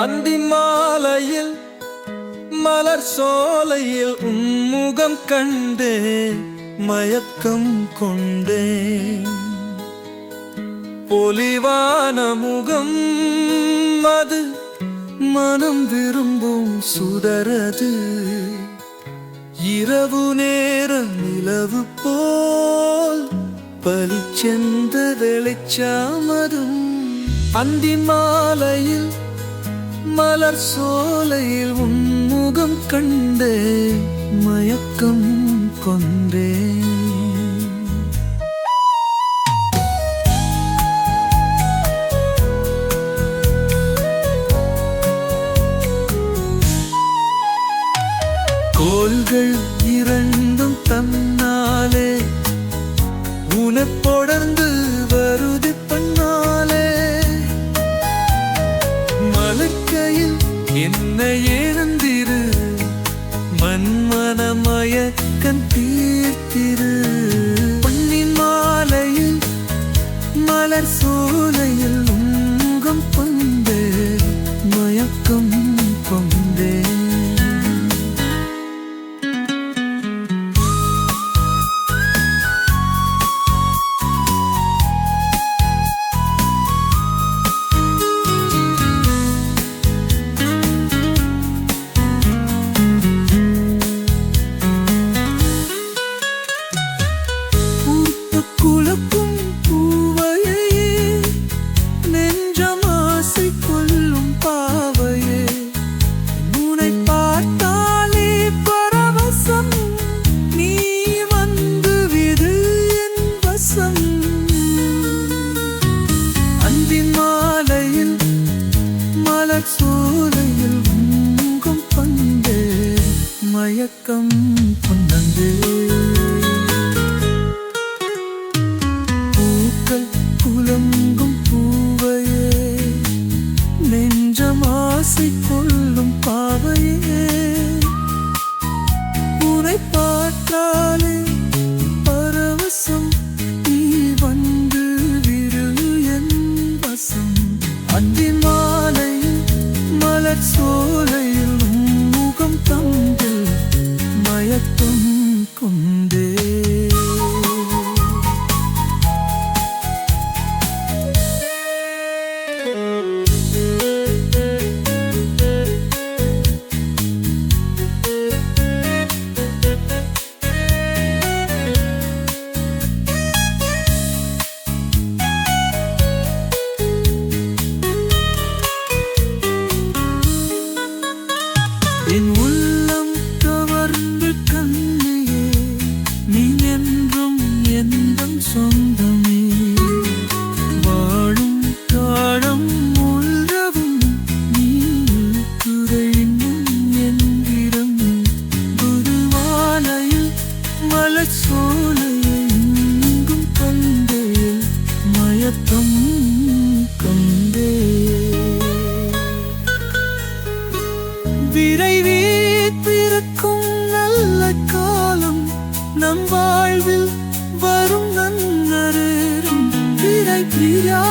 அந்தி மாலையில் மலர் சோலையில் உன்முகம் கண்டே மயக்கம் கொண்டே. பொலிவான முகம் அது மனம் விரும்பும் சுடரது. இரவு நேர நிலவு போல் பளிச்சென்ற வெளிச்சமதும். அந்தி மாலையில் மலர் சோலையில் உன்முகம் கண்டே மயக்கம் கொண்டே. கோள்கள் இரண்டும் தன்னாலே உனைத் தொடர்ந்து வருது பண்ணாலே. மலர்க்கையில் என்ன ஏனந்திரு மன்மனமயக்கன் தீர்த்திரு. பொன்னின் மாலையில் மலர் சோலையில் உன்முகம் கொண்டே மயக்கம் கொண்டே. சோலையில் உன்முகம் கண்டே மயக்கம் கொண்டே. பூக்கள் குலங்கும் பூவையே நெஞ்சம் ஆசை கொள்ளும் பாவையே. உன்னை பார்த்தாலே பரவசம் நீ வந்து விரு என் வசம். அந்தி மலர் சோலையில் உன்முகம் தந்து மயக்கம் கொண்டே. என் உள்ளம் கவர்ந்து கண்ணியே நீ என்றும் எந்தன் சொந்தமே. வாழும் காலம் முழுவதும் நீ குறையும் என்கிறம். புதுவானையில் மலர் சோலையை எங்கும் கண்டே மயக்கம் கொண்டே. விரைவே பிறக்கும் நல்ல காலம் நம் வாழ்வில் வரும் நன்னரும் விரை பிரியா.